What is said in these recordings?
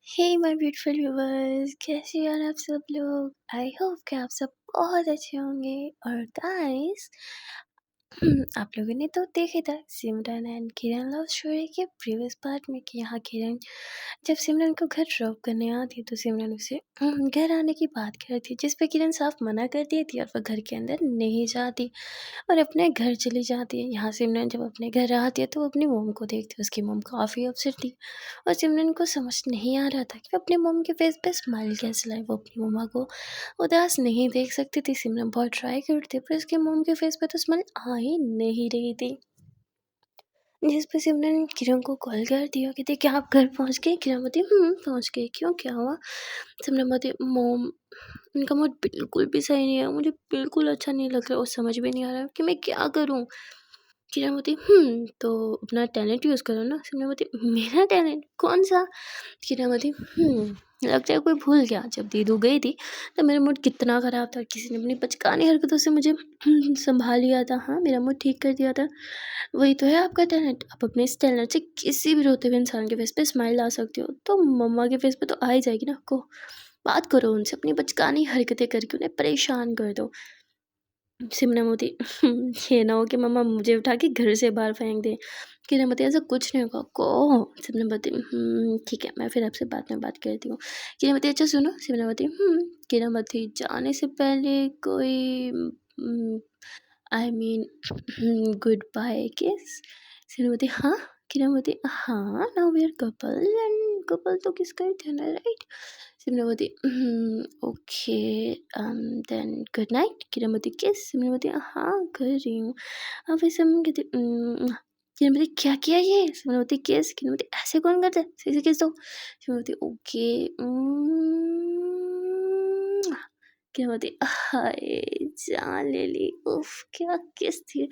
Hey my beautiful viewers, कैसे हैं आप सब लोग। आई होप कि आप सब बहुत अच्छे होंगे। और गाइस, आप लोगों ने तो देखे था सिमरन एंड किरण लव स्टोरी के प्रीवियस पार्ट में कि यहाँ किरण जब सिमरन को घर ड्रॉप करने आती तो सिमरन उसे घर आने की बात करती, जिस पे किरण साफ मना कर देती और वह घर के अंदर नहीं जाती और अपने घर चली जाती है। यहाँ सिमरन जब अपने घर आती है तो वो अपनी मोम को देखती है। उसकी मोम काफ़ी अपसेट थी और सिमरन को समझ नहीं आ रहा था कि वो अपने मोम के फेस पे स्माइल कैसे लाए। वो अपनी मम्मा को उदास नहीं देख सकती थी। सिमरन बहुत ट्राई करती पर उसके मोम के फेस पे तो स्माइल आ ही नहीं रही थी। जिस पे सिमरन किरण को कॉल कर दिया, कहती क्या आप घर पहुंच गए। किरण बोलती पहुंच गई। क्यों, क्या हुआ। सिमरन बोलती मोम, उनका मूड बिल्कुल भी सही नहीं है, मुझे बिल्कुल अच्छा नहीं लग रहा और समझ भी नहीं आ रहा कि मैं क्या करूं। किरण बोलती तो अपना टैलेंट यूज़ करो ना। सिमरन बोलती मेरा टैलेंट कौन सा। किरण बोलती लगता है कोई भूल गया। जब दीदू गई थी तब मेरा मूड कितना ख़राब था, किसी ने अपनी बचकानी हरकतों से मुझे संभाल लिया था। हाँ, मेरा मूड ठीक कर दिया था। वही तो है आपका टैलेंट। आप अपने इस टैलेंट से किसी भी रोते हुए इंसान के फेस पे स्माइल ला सकते हो, तो मम्मा के फेस पे तो आ ही जाएगी ना आपको। बात करो उनसे, अपनी बचकानी हरकतें करके उन्हें परेशान कर दो। सिमरन मोती ये ना हो कि मम्मा मुझे उठा के घर से बाहर फेंक दे। किरण मोती ऐसा कुछ नहीं होगा को। सिमरन मोती ठीक है, मैं फिर आपसे बाद में बात करती हूँ। किरण मोती अच्छा सुनो। सिमरन मोती किरण मोती जाने से पहले कोई आई मीन गुड बाय किस। सिमरन मोती हाँ। किरण मोती हाँ, now we are couple and couple तो किस करते हैं ना, right. Simarvati okay then good night. Kiranmati kiss. Simarvati हाँ कर रही हूँ। अब वैसे हम कहती किरणमती क्या किया ये। सिमरवती किस। किरणमती ऐसे कौन करता है, सही से किस दो। सिमरवती ओके। किरणमती हाय जान ले ली। उफ क्या किस थी,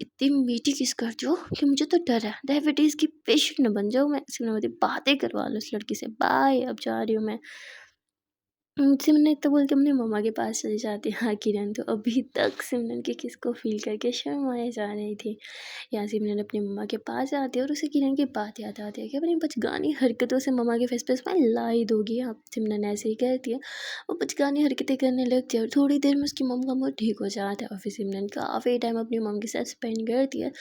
इतनी मीठी किस करती हो कि मुझे तो डर है डायबिटीज़ की पेशेंट न बन जाऊँ मैं। सिमरन बातें करवा लो इस लड़की से, बाय अब जा रही हूँ मैं। सिमरन इतना बोल के अपनी मम्मा के पास चली जाती है। हाँ, किरण तो अभी तक सिमरन के किस को फील करके शर्माए जा रही थी। यहाँ सिमरन अपनी मम्मा के पास आती है और उसे किरण की बात याद आती है कि अपनी बचकानी हरकतों से मम्मा के फेस पे स्माइल ला ही दोगी आप। सिमरन ऐसे ही कहती है, वो बचकानी हरकतें करने लगती है और थोड़ी देर में उसकी मम्मा का मूड ठीक हो जाता है और फिर सिमरन काफ़ी टाइम अपनी मम्मी के साथ स्पेंड करती है।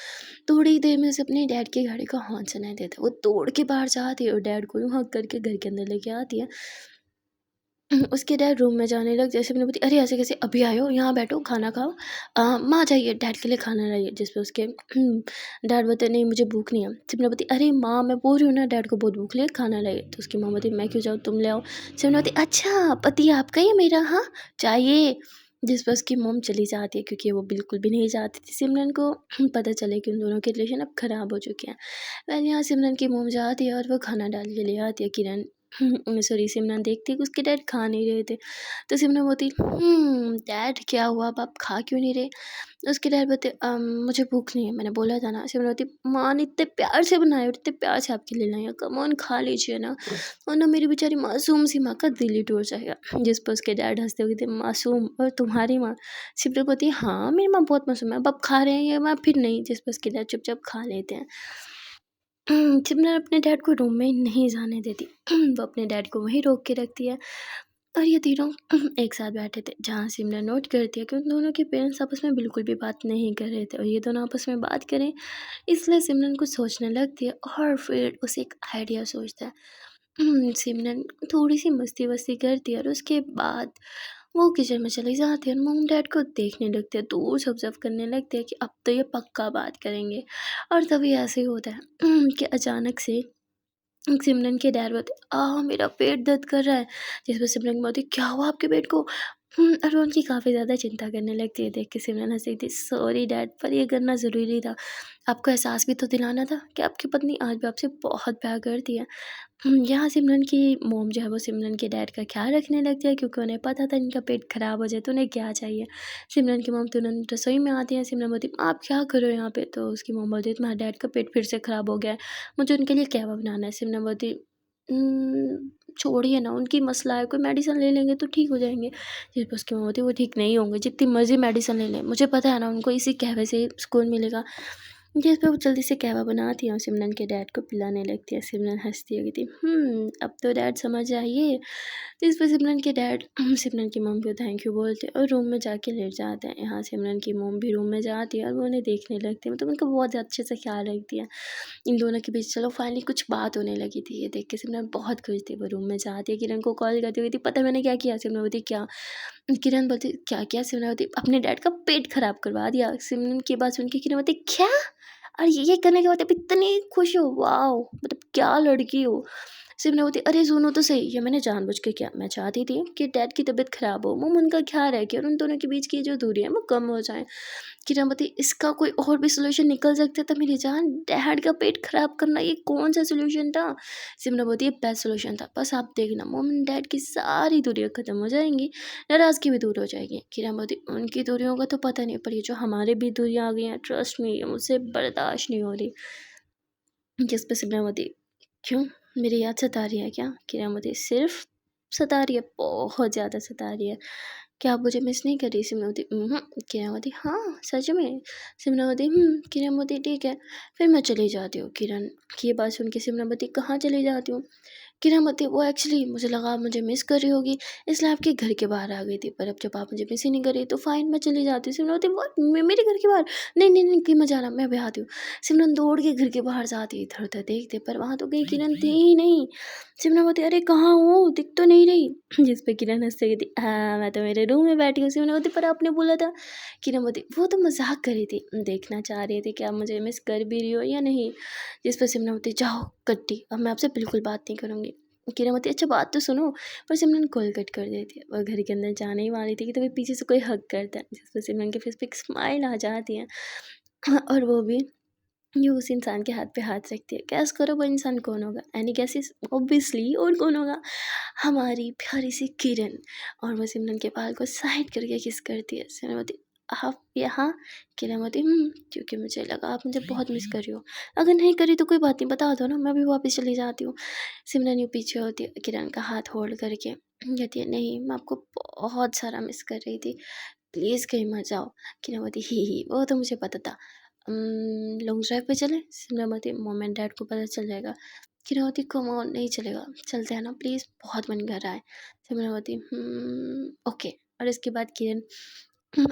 थोड़ी देर में उसे अपने डैड की गाड़ी का हॉर्न सुनाई देता है। वो दौड़ के बाहर जाती है और डैड को हक करके घर के अंदर लेके आती है। उसके डैड रूम में जाने लग जैसे मैंने बोली अरे ऐसे कैसे, अभी आए हो, यहाँ बैठो खाना खाओ। माँ जाइए डैड के लिए खाना लाइए। जिस पे उसके डैड बोलते नहीं मुझे भूख नहीं है। सिमरन बोलती अरे माँ मैं बोल रही हूँ ना डैड को बहुत भूख लगी, खाना लाइए। तो उसकी माँ बोलती मैं क्यों जाऊँ, तुम ले आओ। सिमरन बोलती अच्छा पति आपका ही है मेरा, हाँ चाहिए। जिस पर उसकी मोम चली जाती है क्योंकि वो बिल्कुल भी नहीं चाहती थी सिमरन को पता चले कि उन दोनों के रिलेशन अब ख़राब हो चुके हैं। पहले यहाँ सिमरन की मोम जाती है और वो खाना डाल के ले आती है। किरण सॉरी सिमरन देखती है कि उसके डैड खा नहीं रहे थे। तो सिमरन बोलती डैड क्या हुआ, अब आप खा क्यों नहीं रहे। उसके डैड बोलते मुझे भूख नहीं है, मैंने बोला था ना। सिमरन बोलती माँ ने इतने प्यार से बनाए और इतने प्यार से आपके लिए लाए, कम ऑन खा लीजिए ना, और ना मेरी बेचारी मासूम सी माँ का दिल ही टूट जाएगा। जिस पर उसके डैड हंसते हुए थे मासूम और तुम्हारी माँ। सिमरन बोलती हाँ मेरी माँ बहुत मासूम है, अब आप खा रहे हैं ये माँ फिर नहीं। जिस पर उसके डैड चुपचाप खा लेते हैं। सिमरन अपने डैड को रूम में नहीं जाने देती। वो अपने डैड को वहीं रोक के रखती है और ये तीनों एक साथ बैठे थे, जहाँ सिमरन नोट करती है कि उन दोनों के पेरेंट्स आपस में बिल्कुल भी बात नहीं कर रहे थे और ये दोनों आपस में बात करें, इसलिए सिमरन कुछ सोचने लगती है और फिर उसे एक आइडिया सोचता है। सिमरन थोड़ी सी मस्ती वस्ती करती है और उसके बाद वो किचन में चली जाती है और मॉम डैड को देखने लगती है, दूर से ऑब्जर्व करने लगती है कि अब तो ये पक्का बात करेंगे। और तभी ऐसे ही होता है कि अचानक से सिमरन के डैड बोलते मेरा पेट दर्द कर रहा है। जिस पर सिमरन बोलती क्या हुआ आपके पेट को। और वो उनकी काफ़ी ज़्यादा चिंता करने लगती है। देख के सिमरन हंसी थी, सॉरी डैड पर ये करना ज़रूरी था, आपको एहसास भी तो दिलाना था कि आपकी पत्नी आज भी आपसे बहुत प्यार करती है। यहाँ सिमरन की मोम जो है वो सिमरन के डैड का ख्याल रखने लगती है क्योंकि उन्हें पता था इनका पेट ख़राब हो जाए तो उन्हें क्या चाहिए। सिमरन की मोम तुरंत रसोई में आती है। सिमरन बोलती आप क्या करो यहाँ पे। तो उसकी मोम बोलती है तुम्हारे डैड का पेट फिर से ख़राब हो गया है, मुझे उनके लिए क्या बनाना है। सिमरन बोलती छोड़िए ना, उनकी मसला है, कोई मेडिसिन ले लेंगे तो ठीक हो जाएंगे। जिस पर उसकी मोम बोलती वो ठीक नहीं होंगे, जितनी मर्जी मेडिसिन ले लें, मुझे पता है ना उनको इसी कहवे से सुकून मिलेगा। गैस पे वो जल्दी से कहवा बनाती है और सिमरन के डैड को पिलाने लगती है। सिमरन हँसती है, कहती अब तो डैड समझ आइए। तो इस पे सिमरन के डैड सिमरन की मम्मी को थैंक यू बोलते हैं और रूम में जाके लेट जाते हैं। यहाँ सिमरन की मम्मी भी रूम में जाती है और वो उन्हें देखने लगती है, मतलब उनका बहुत अच्छे से ख्याल रखती है। इन दोनों के बीच चलो फाइनली कुछ बात होने लगी थी। ये देख के सिमरन बहुत खुश थी। वो रूम में जाती है, किरण को कॉल करती हुई थी, पता है मैंने क्या किया? सिमरन बोलती क्या? किरण बोलती क्या किया? सिमरन बोलती अपने डैड का पेट खराब करवा दिया। सिमरन की बात सुन के किरण बोलती क्या? और ये करने के बाद आप इतनी खुश हो? वाओ! मतलब क्या लड़की हो। सिमरन बोलती अरे सुनो तो सही, ये मैंने जानबूझ के किया। मैं चाहती थी कि डैड की तबीयत खराब हो, मम उनका ख्याल रखे और उन दोनों के बीच की जो दूरी है वो कम हो जाए। किरणमती इसका कोई और भी सॉल्यूशन निकल सकता था मेरी जान। डैड का पेट खराब करना ये कौन सा सॉल्यूशन था? सिमरन बोलती ये बेस्ट सॉल्यूशन था। बस आप देखना मम एंड डैड की सारी दूरियां खत्म हो जाएंगी, नाराज़गी भी दूर हो जाएगी। किरण बोलती उनकी दूरियों का तो पता नहीं, पर ये जो हमारे भी दूरियां आ गई हैं, ट्रस्ट मी, मुझसे बर्दाश्त नहीं हो रही। जिस पे सिमरन बोलती क्यों, मेरी याद सता रही है क्या? किरण बोलती सिर्फ सता रही है, बहुत ज़्यादा सता रही है। क्या आप मुझे मिस नहीं कर रही? सिमरन किरण बोलती हाँ सच में। सिमरन बोलती किरण बोलती ठीक है फिर मैं चली जाती हूँ। किरण की ये बात सुन के सिमरन बोलती कहाँ चली जाती हूँ? किरण बोलती वो एक्चुअली मुझे लगा आप मुझे मिस कर रही होगी, इसलिए आपके घर के बाहर आ गई थी, पर अब जब आप मुझे मिस ही नहीं कर रही तो फाइन मैं चली जाती हूँ। सिमरन बोलती व्हाट, मेरे घर के बाहर? नहीं नहीं नहीं, कहीं मत जाना, मैं अभी आती हूँ। सिमरन दौड़ के घर के बाहर जाती, इधर उधर देखते, पर वहाँ तो कहीं किरण थी ही नहीं। सिमरन बोलती अरे कहाँ हो, दिख तो नहीं रही। जिस पे किरण हंसते कहती हाँ मैं तो मेरे रूम में बैठी हूँ। सिमरन बोलती पर आपने बोला था। किरण बोलती वो तो मजाक कर रही थी, देखना चाह रही थी कि आप मुझे मिस कर भी रही हो या नहीं। जिस पर सिमरन बोलती जाओ कट्टी, अब मैं आपसे बिल्कुल बात नहीं करूँगी। किरण बोलती अच्छा बात तो सुनो। पर सिमरन कॉल कट कर देती है। वह घर के अंदर जाने ही वाली थी कि तभी पीछे से कोई हक करता है, जिस पर सिमरन के फेस पे एक स्माइल आ जाती है। और वो भी ये उस इंसान के हाथ पे हाथ रखती है। गैस करो वो इंसान कौन होगा? Any guesses? ऑब्वियसली और कौन होगा? हमारी प्यारी सी किरण। और वो सिमरन के बाल को साइड करके किस करती है। सिमरन बोलती आप यहाँ? किरण बोलती क्योंकि मुझे लगा आप मुझे बहुत मिस कर रही हो। अगर नहीं करी तो कोई बात नहीं, बता दो ना, मैं भी वापस चली जाती हूँ। सिमरन यूँ पीछे होती है, किरण का हाथ होल्ड करके कहती है नहीं मैं आपको बहुत सारा मिस कर रही थी, प्लीज़ कहीं मत जाओ। किरण बोलती ही वो तो मुझे पता था। लॉन्ग ड्राइव पे चलें? सिमरन बोलती मॉम एंड डैड को पता चल जाएगा। किरण बोलती कम ऑन नहीं चलेगा, चलते हैं ना प्लीज़, बहुत मन कर रहा है। सिमरन बोलती ओके। और इसके बाद किरण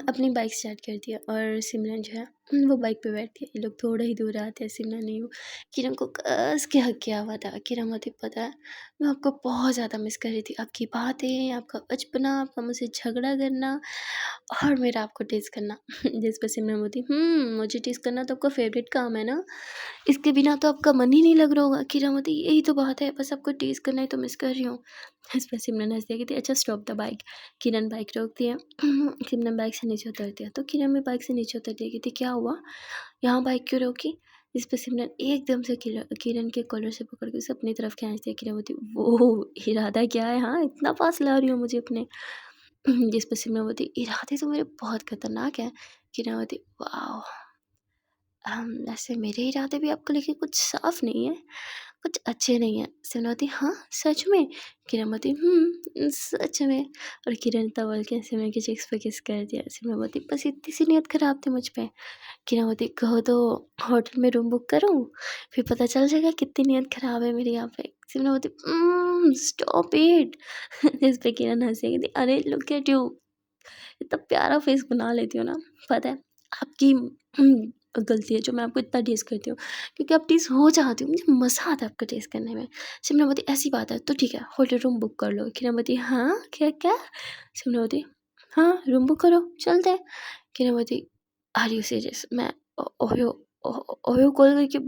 अपनी बाइक स्टार्ट करती है और सिमरन जो है वो बाइक पे बैठती है। ये लोग थोड़ा ही दूर आते हैं, सिमरन नहीं हो। किरण को कस के हक किया हुआ था। किरण बोलती पता है मैं आपको बहुत ज़्यादा मिस कर रही थी, आपकी बातें, आपका बचपना, आपका मुझसे झगड़ा करना और मेरा आपको टेस्ट करना। जिस पर सिमरन बोलती मुझे टेस्ट करना तो आपका फेवरेट काम है ना, इसके बिना तो आपका मन ही नहीं लग रहा होगा। किरण बोलती यही तो बात है, बस आपको टेस्ट करना है तो मिस कर रही हूँ। इस पर सिमरन हंसती है, कहती अच्छा stop the bike. Kiran bike रोकती है। सिमरन बाइक से नीचे उतरती है तो किरण भी बाइक से नीचे उतरती है, कहती क्या हुआ, यहाँ बाइक क्यों रोकी? इस पर सिमरन एकदम से किरण के कॉलर से पकड़ के उसे अपनी तरफ खींचती है। किरण बोलती वो इरादा क्या है, हाँ इतना पास ला रही हो मुझे अपने। जिस पर सिमरन बोलती इरादे तो मेरे बहुत खतरनाक है। किरण बोलती वाह, वैसे मेरे इरादे भी आपको लेके कुछ साफ नहीं है, कुछ अच्छे नहीं हैं। सिमरन हाँ सच में? किरण बोलती सच में। और किरण तवल के सिमरन के चेक्स पे किस कर दिया। सिमरन बोलती बस इतनी सी नीयत खराब थी मुझ पे। किरण बोलती कहो तो होटल में रूम बुक करूँ, फिर पता चल जाएगा कितनी नीयत खराब है मेरी यहाँ पे। सिमरन बोलती स्टॉप इट। इस पे किरण हंसी थी अरे लुक एट यू, इतना प्यारा फेस बना लेती हो ना। पता है आपकी गलती है जो मैं आपको इतना टीस करती हूँ, क्योंकि आप टीस हो जाती हो, मुझे मज़ा आता है आपका टीस करने में। सिमरन ऐसी बात है तो ठीक है होटल रूम बुक कर लो। किरण हाँ क्या क्या? सिमरन हाँ रूम बुक करो चलते हैं। किरण आर यू सीरियस? मैं ओयो ओयो कॉल करके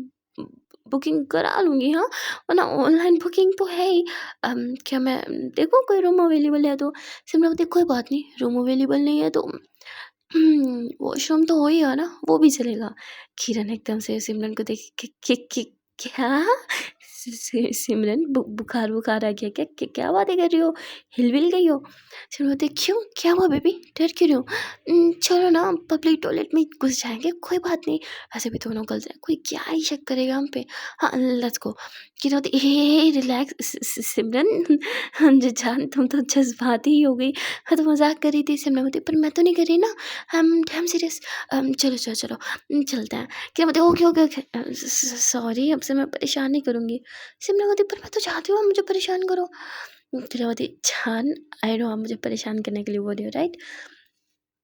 बुकिंग करा लूँगी हाँ, वरना ऑनलाइन बुकिंग तो है ही। क्या मैं देखूँ कोई रूम अवेलेबल है तो? सिमरन कोई बात नहीं, रूम अवेलेबल नहीं है तो वॉशरूम तो हो ही है ना, वो भी चलेगा। किरण एकदम से सिमरन को देख के क्या? सिमरन बुखार बुखार आ गया क्या? क्या बातें कर रही हो? हिल गई हो? सिमरन बोलती क्यों, क्या हुआ बेबी, डर क्यों रही हो? चलो ना पब्लिक टॉयलेट में घुस जाएंगे, कोई बात नहीं, ऐसे भी दोनों गर्ल्स हैं, कोई क्या ही शक करेगा हम पे। हाँ लेट्स गो। कि होती हे रिलैक्स सिमरन। हाँ जी जान, तुम तो जज्बाती ही हो गई। हाँ तो मजाक कर रही थी। सिमरन बोलती पर मैं तो नहीं कर रही ना, आई एम सीरियस। चलो चलो चलो चलते हैं। क्या बोलते ओके ओके ओके, सॉरी अब से मैं परेशान नहीं करूँगी। सिमरन बोलती पर मैं तो चाहती हूँ आप मुझे परेशान करो। फिर बोलती जान, आई नो आप मुझे परेशान करने के लिए बोल रही हो राइट।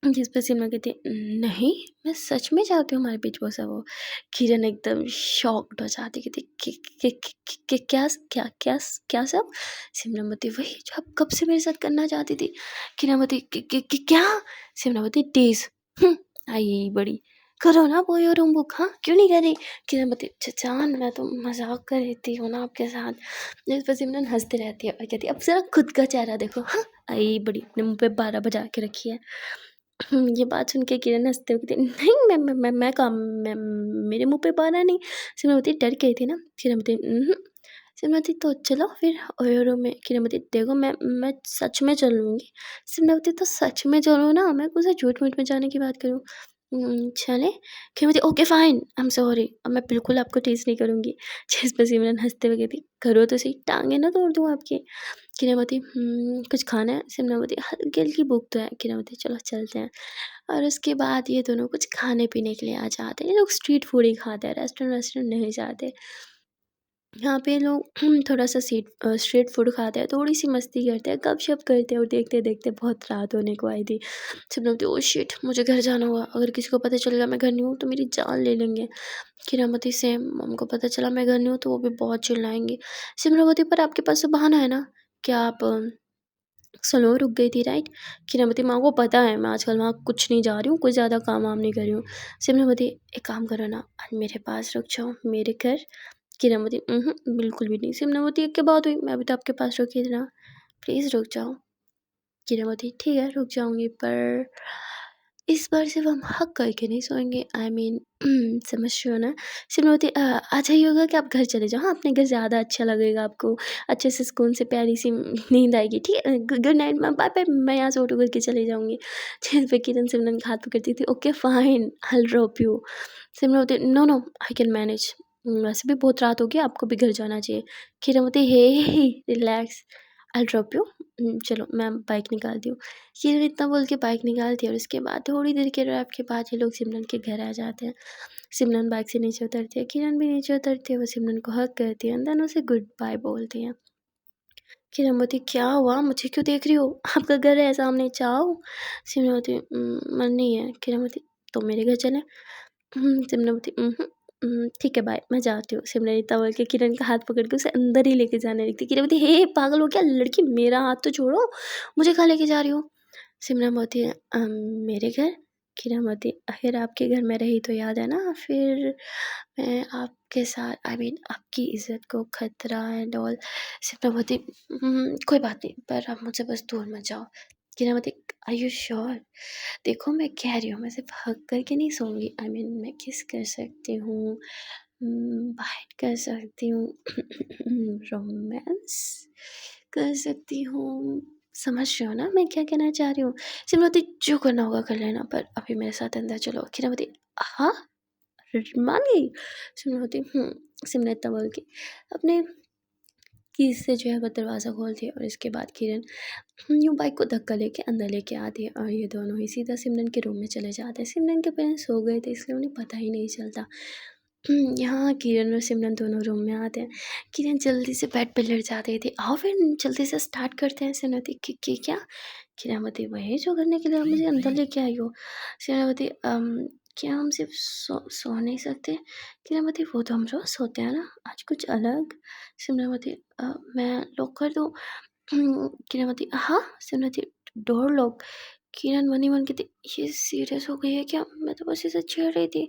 जिस पर सिमरन कहती नहीं, मैं सच में चाहती हूँ हमारे बीच वो सब हो। किरण एकदम शॉक्ड हो जाती, कहती क्या क्या क्या क्या सब? सिमरन बोलती वही जो आप कब से मेरे साथ करना चाहती थी। किरण बोलती क्या? सिमरन बोलती डेज आई बड़ी, करो ना बोई और बुक, हाँ क्यों नहीं करी? किरण बोलती जान मैं तो मजाक कर रही थी हो ना आपके साथ। जिस पर सिमरन हंसती रहती है और कहती अब जरा खुद का चेहरा देखो, हाँ आई बड़ी, अपने मुंह पे 12 बजा के रखी है। ये बात सुन के किरण हंसते हुए कहती नहीं मैं काम, मैं मेरे मुंह पे बाना नहीं। सिमरती डर गई थी ना। किरणमती सिमरती तो चलो फिर ओयो में। किरणमती देखो मैं सच में चल लूँगी। सिमरती तो सच में चलो ना, मैं कौन सा झूठ मूठ में जाने की बात करूँ। चले। Kiranmati okay fine, I am sorry, अब मैं बिल्कुल आपको टीज नहीं करूँगी। जिस पर सिमरन हंसते हुए कहती करो तो सही, टांगे ना तोड़ दूँ आपकी। किरणमती कुछ खाना है? सिमरन हल्की हल्की भूख तो है। किरणमती चलो चलते हैं। और उसके बाद ये दोनों कुछ खाने पीने के लिए आ जाते हैं। ये लोग स्ट्रीट फूड ही खाते हैं, रेस्टोरेंट नहीं जाते। यहाँ पे लोग थोड़ा सा स्ट्रीट फूड खाते हैं, थोड़ी सी मस्ती करते हैं, गपशप करते हैं और देखते देखते बहुत रात होने को आई थी। सब लोग ओ शिट मुझे घर जाना हुआ, अगर किसी को पता चल गया मैं घर नहीं हूँ तो मेरी जान ले लेंगे। किरामती से मम को पता चला मैं घर नहीं हूँ तो वो भी बहुत चिल्लाएंगे। सिमरावती पर आपके पास तो बहाना है ना, क्या आप स्लो रुक गई थी राइट। किरणमती माँ को पता है मैं आजकल वहाँ कुछ नहीं जा रही हूँ, कोई ज़्यादा काम वाम नहीं कर रही हूँ। सिमरमती एक काम करो ना, आज मेरे पास रुक जाओ मेरे घर। किरणमती बिल्कुल भी नहीं। सिमरमती एक के बात हुई, मैं भी तो आपके पास रुकी थी ना, प्लीज़ रुक जाओ। किरणमती ठीक है रुक जाऊँगी, पर इस बार सिर्फ हम हक करके नहीं सोएंगे, आई मीन समझ रहे हो ना। सिमरमती अच्छा ये होगा कि आप घर चले जाओ, हाँ अपने घर ज़्यादा अच्छा लगेगा आपको, अच्छे से सुकून से प्यारी सी नींद आएगी। ठीक है good night ma'am, bye bye, मैं यहाँ से ऑटो करके चली जाऊँगी। जिस पे किरण सिमरन का हाथ पकड़ती थी okay fine I will drop you. Simran बोलती no no I can manage, वैसे भी बहुत रात हो गई, आपको भी घर जाना चाहिए। किरण बोलती हे रिलैक्स आई ड्रॉप यू। चलो मैं बाइक निकालती हूँ। किरण इतना बोल के बाइक निकालती है और उसके बाद थोड़ी देर के ड्राइव के बाद ये लोग सिमरन के घर आ जाते हैं। सिमरन बाइक से नीचे उतरती है, किरण भी नीचे उतरती है, वो सिमरन को हक करती है, देन उसे गुड बाय बोलती है। किरण बोलती क्या हुआ, मुझे क्यों देख रही हो, आपका घर है सामने, जाओ। सिमरन बोलती मन नहीं है। किरण बोलती तो मेरे घर चलें। सिमरन बोलती ठीक है बाय, मैं जाती हूँ। सिमरन इतना बोल के किरण का हाथ पकड़ के उसे अंदर ही लेके जाने लगती। किरण बोलती हे पागल हो क्या लड़की, मेरा हाथ तो छोड़ो, मुझे कहाँ लेके जा रही हो। सिमरन बोलती है मेरे घर। किरण बोलती अगर आपके घर में रही तो याद है ना, फिर मैं आपके साथ आई मीन आपकी इज्जत को खतरा एंड ऑल। सिमरन बोलती कोई बात नहीं, पर आप मुझसे बस दूर मत जाओ। किरण बोलती आर यू श्योर? देखो मैं कह रही हूँ, मैं सिर्फ हक करके नहीं सोऊंगी, आई मीन मैं किस कर सकती हूँ, बाइट कर सकती हूँ, रोमांस कर सकती हूँ। समझ रहे हो ना मैं क्या कहना चाह रही हूँ। सिमरती जो करना होगा कर लेना, पर अभी मेरे साथ अंदर चलो। किरणमती हाँ मान गई। सिमरती सिमरन इतना बोल के अपने कीज से जो है वो दरवाज़ा खोलती है और इसके बाद किरण यूँ बाइक को धक्का लेके अंदर लेके आती है और ये दोनों ही सीधा सिमरन के रूम में चले जाते हैं। सिमरन के पेरेंट्स सो गए थे इसलिए उन्हें पता ही नहीं चलता। यहाँ किरण और सिमरन दोनों रूम में आते हैं। किरण जल्दी से बेड पे लेट जाती थी, आओ फिर जल्दी से स्टार्ट करते हैं। सिमरती कि क्या? किरामती वही जो करने के लिए आप मुझे अंदर लेके आई हो। सिमरती क्या हम सिर्फ सो नहीं सकते? किरामती वो तो हम रोज सोते हैं ना, आज कुछ अलग। सिमरती मैं लॉक कर दूँ? किरणमती हाँ। सिमरती डोर लॉक। किरण मनी मन कहती ये सीरियस हो गई है क्या, मैं तो बस इसे छेड़ रही थी।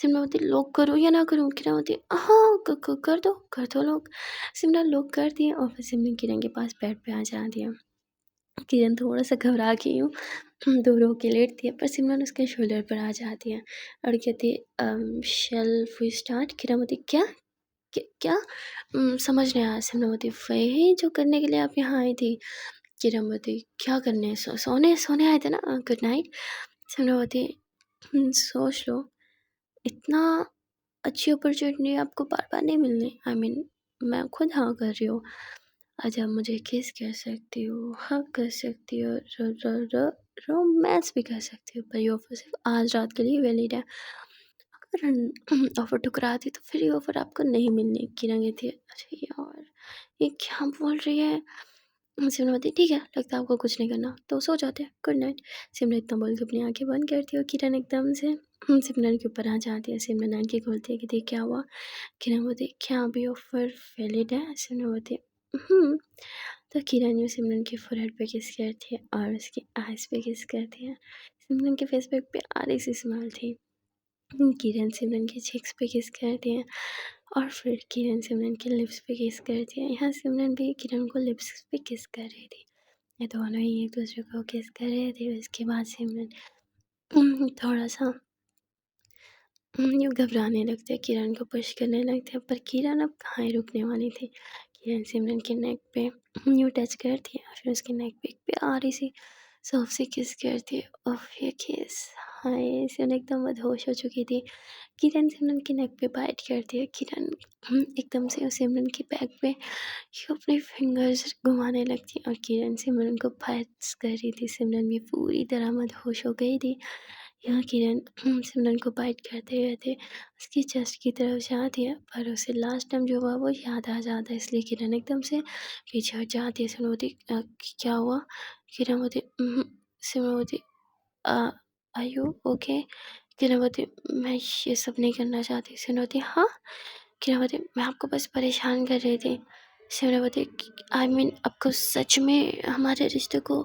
सिमरती लॉक करूँ या ना करूँ? किरणमती हाँ कर दो लॉक। सिमरन लॉक कर दिए और फिर सिमरन किरण के पास बेड पे आ जाती है। किरण थोड़ा सा घबरा गई हूँ, दूर होके लेटती है, पर सिमरन उसके शोल्डर पर आ जाती है और कहती है शेल वी स्टार्ट? किरणमती क्या क्या? समझ नहीं आया सिमरन बोलती, वही जो करने के लिए आप यहाँ आई थी। किरण बोलती, क्या करने? सोने सोने आए थे ना, गुड नाइट। सिमरन बोलती, सोच लो, इतना अच्छी अपॉर्चुनिटी आपको बार-बार नहीं मिलनी। आई मीन मैं खुद हाँ कर रही हूँ। आज आप मुझे किस कर सकती हो, हग कर सकती हो, र र र रोमांस भी कर सकती हो, पर ये ऑफ़र सिर्फ़ आज रात के लिए वैलिड है। अगर ऑफ़र ठुकराती तो फिर ये ऑफ़र आपको नहीं मिलनी। किरण कहती है, अरे यार! ये क्या बोल रही है? सिमरन बोलती है, ठीक है, लगता है आपको कुछ नहीं करना, तो सो जाते हैं, गुड नाइट। सिमरन इतना बोल के अपनी आँखें बंद करती है और किरण एकदम से सिमरन के ऊपर आ जाती है। सिमरन आँखें खोलती है, कहती है, क्या हुआ? किरण बोलती है, क्या अभी ऑफ़र वैलिड है? सिमरन बोलती है, तो किरण यूँ सिमरन के फ़ोरहेड पे किस करती है और उसकी आइज़ पे किस करती है। सिमरन के फ़ेस पे एक प्यारी सी स्माइल थी। किरण सिमरन की चिक्स पे किस करती हैं और फिर किरण सिमरन के लिप्स पे किस करती है। यहाँ सिमरन भी किरण को लिप्स पे किस कर रही थी। ये दोनों ही एक दूसरे को किस कर रहे थे। उसके बाद सिमरन थोड़ा सा यूँ घबराने लगते हैं, किरण को पुश करने लगते हैं, पर किरण अब कहाँ ही रुकने वाली थी। किरण सिमरन के नेक पे यूँ टच करती है और फिर उसके नेक पे एक प्यारी सी सॉफ्ट सी किस करती है। उफ़! ये किस, हाय! सिमरन एकदम मदहोश हो चुकी थी। किरण सिमरन के नेक पे बाइट करती है। किरण एकदम से सिमरन के बैक पे यूँ अपने फिंगर्स घुमाने लगती है और किरण सिमरन को बाइट्स कर रही थी। सिमरन भी पूरी तरह मदहोश हो गई थी। यहाँ किरण सिमरन को बाइट करते-करते उसकी चेस्ट की तरफ जाती है, पर उसे लास्ट टाइम जो हुआ वो याद आ जाता है, इसलिए किरण एकदम से पीछे हट जाती है। सिमरन बोलती, क्या हुआ? किरण बोलती, सिमरन बोलती, अ, आर यू ओके? किरण बोलती, मैं ये सब नहीं करना चाहती। सिमरन बोलती, हाँ? किरण बोलती, मैं आपको बस परेशान कर रही थी। सिमरन बोलती, आई मीन आपको सच में हमारे रिश्ते को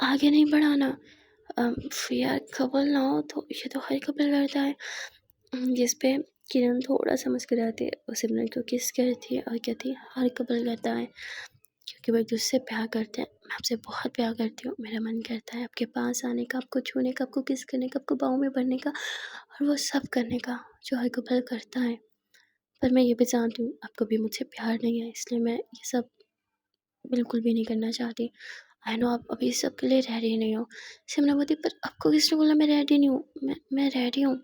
आगे नहीं बढ़ाना? यार कपल ना हो तो ये तो हर कपल करता है। जिस पे किरण थोड़ा सा मुस्कुराती है और सिमरन को किस करती है और कहती है, हर कपल करता है, क्योंकि वो एक दूसरे से प्यार करते हैं। मैं आपसे बहुत प्यार करती हूँ, मेरा मन करता है आपके पास आने का, आपको छूने का, आपको किस करने का, आपको बाहों में भरने का और वो सब करने का जो हर कपल करता है। पर मैं ये भी जानती हूँ आपको भी मुझसे प्यार नहीं है, इसलिए मैं ये सब बिल्कुल भी नहीं करना चाहती। आई नो आप अभी इस सब के लिए रेडी नहीं हो। सिमरन बोलती, पर आपको किसने बोला मैं रेडी नहीं हूँ? मैं रेडी हूँ।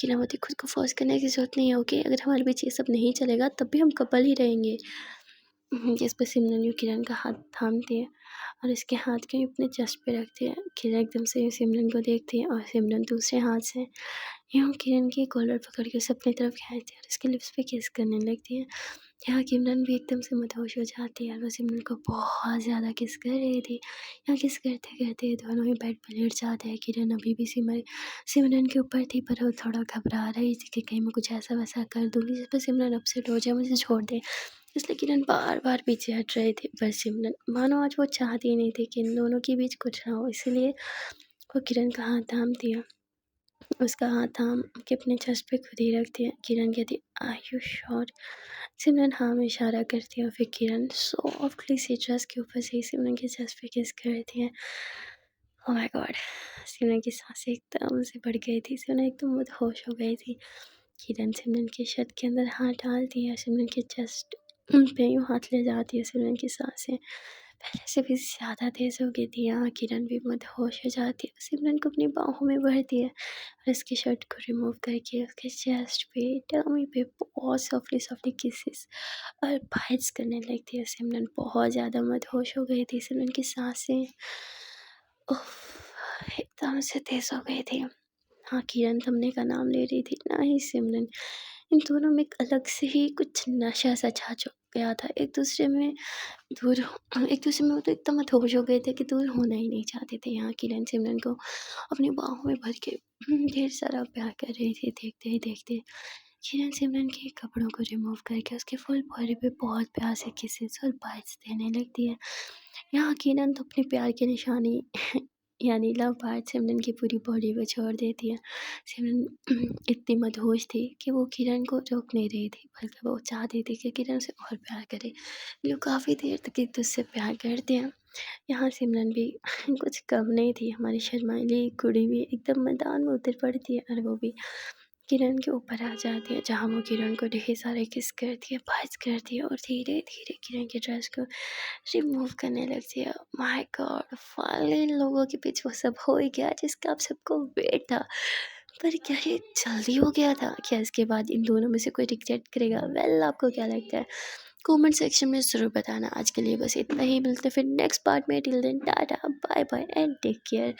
किरण बोलती, खुद को फ़ोर्स करने की ज़रूरत नहीं है, ओके? अगर हमारे बीच ये सब नहीं चलेगा तब भी हम कपल ही रहेंगे। जिस पे सिमरन यूँ किरण का हाथ थामती है और इसके हाथ को यूँ अपने चेस्ट पे रखती है। किरण एकदम से यूँ सिमरन को देखती है और सिमरन दूसरे हाथ से यूँ किरण की कॉलर पकड़ के उसे अपनी तरफ खींचती है और उसके लिप्स पे किस करने लगती है। यहाँ किरण भी एकदम से मदहोश हो जाती है और वो सिमरन को बहुत ज़्यादा किस कर रही थी। यहाँ किस करते-करते दोनों ही बेड पे लेट जाते हैं। किरण अभी भी सिमरन के ऊपर थी, पर वो थोड़ा घबरा रही थी कि कहीं मैं कुछ ऐसा-वैसा कर दूँगी जिस पे सिमरन अपसेट हो जाए, मुझे छोड़ दे। इसलिए किरण बार-बार पीछे हट रही थी, पर सिमरन मानो आज वो चाहती ही नहीं थी कि इन दोनों के बीच कुछ ना हो, इसीलिए वो किरण का हाथ थामती है। उसका हाथ थाम के अपने चेस्ट पे खुद ही रखती है। किरण कहती है, आर यू श्योर? सिमरन हाँ में इशारा करती है और फिर किरण सॉफ्टली से ड्रेस के ऊपर से ही सिमरन के चेस्ट पे किस करती है। Oh my God! सिमरन की सांसें एकदम से बढ़ गई थी। सिमरन एकदम मदहोश हो गई थी। किरण सिमरन की शर्ट के अंदर हाथ डालती है, सिमरन के चेस्ट पे यूँ हाथ ले जाती है। सिमरन की सांसें पहले से भी ज़्यादा तेज़ हो गई थी। यहाँ किरण भी मदहोश हो जाती है, सिमरन को अपनी बाहों में भरती है और उसकी शर्ट को रिमूव करके उसके चेस्ट पे, टमी पे बहुत सॉफ्टली सॉफ्टली किसेस और बाइट्स करने लगती है। सिमरन बहुत ज़्यादा मदहोश हो गई थी। सिमरन की सांसें उफ़! एकदम से तेज़ हो गई थी। हाँ, किरण थमने का नाम ले रही थी, ना ही सिमरन। इन दोनों में एक अलग से ही कुछ नशा सा छा गया था। एक दूसरे में वो तो एकदम मदहोश हो गए थे कि दूर होना ही नहीं चाहते थे। यहाँ किरण सिमरन को अपनी बाहों में भर के ढेर सारा प्यार कर रही थी। देखते ही देखते किरण सिमरन के कपड़ों को रिमूव करके उसके फुल बॉडी पे बहुत प्यार से किसेस और बाइट्स देने लगती है। यहाँ किरण तो अपने प्यार की निशानी यानी लव बाइट सिमरन की पूरी बॉडी पे छोड़ देती है। सिमरन इतनी मदहोश थी कि वो किरण को रोक नहीं रही थी, बल्कि वो चाहती थी कि किरण से और प्यार करे। लोग काफ़ी देर तक एक दूसरे से प्यार करते हैं। यहाँ सिमरन भी कुछ कम नहीं थी, हमारी शर्माईली कुड़ी भी एकदम मैदान में उतर पड़ती है और वो भी किरण के ऊपर आ जाती है, जहाँ वो किरण को ढेर सारे किस करती है, बाइट्स करती है और धीरे धीरे किरण की ड्रेस को रिमूव करने लगती है। माय गॉड, फाइनली इन लोगों के बीच वो सब हो ही गया जिसका आप सबको वेट था। पर क्या ये जल्दी हो गया था? क्या इसके बाद इन दोनों में से कोई रिग्रेट करेगा? वेल, आपको क्या लगता है? कमेंट सेक्शन में ज़रूर बताना। आज के लिए बस इतना ही, मिलते हैं फिर नेक्स्ट पार्ट में। Till then tata, bye bye and take care.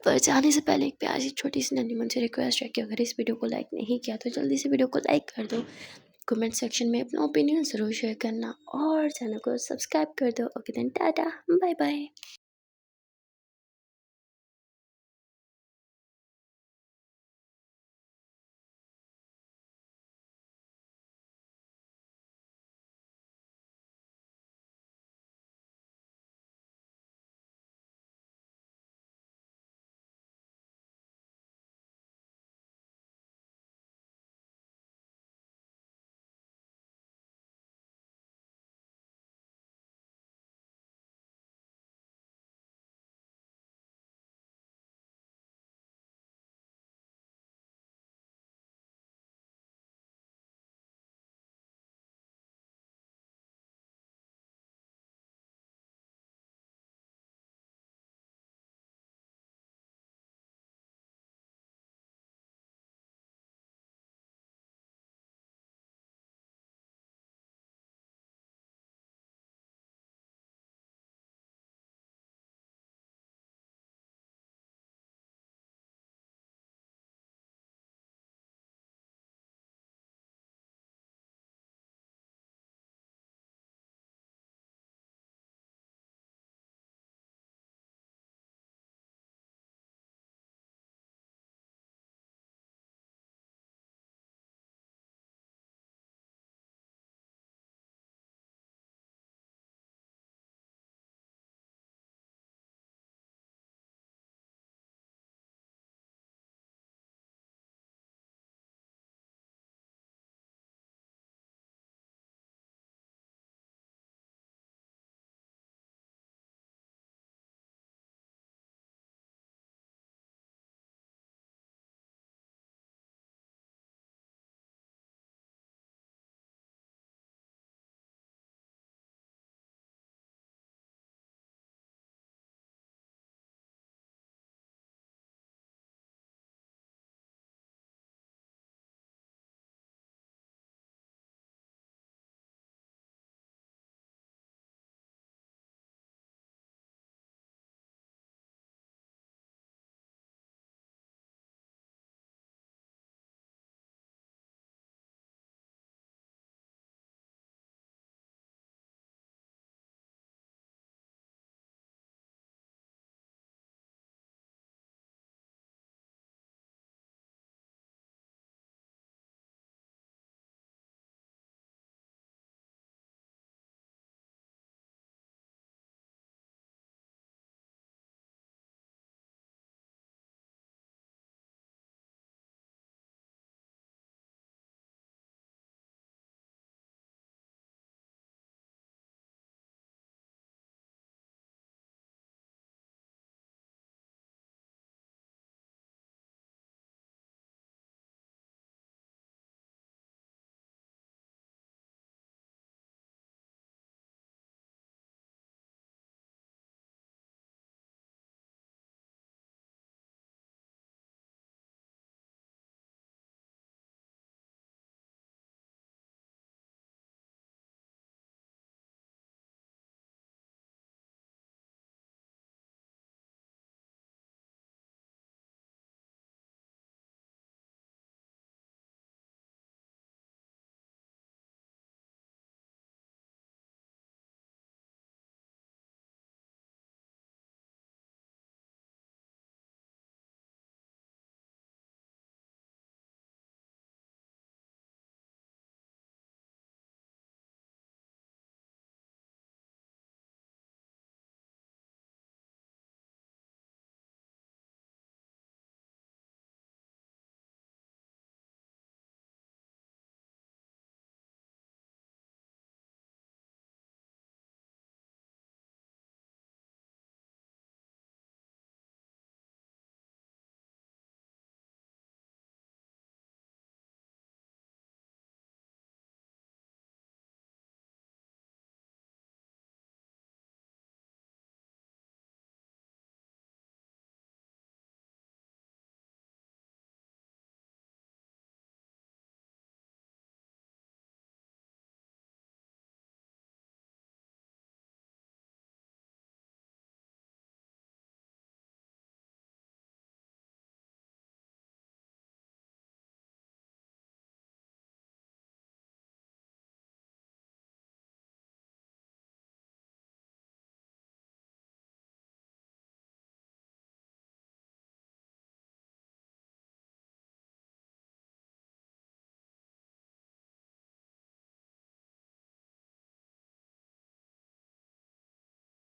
पर जाने से पहले एक प्यारी छोटी सी नन्ही मुझसे रिक्वेस्ट है कि अगर इस वीडियो को लाइक नहीं किया तो जल्दी से वीडियो को लाइक कर दो। कमेंट सेक्शन में अपना ओपिनियन ज़रूर शेयर करना और चैनल को सब्सक्राइब कर दो। Okay then tata, bye bye.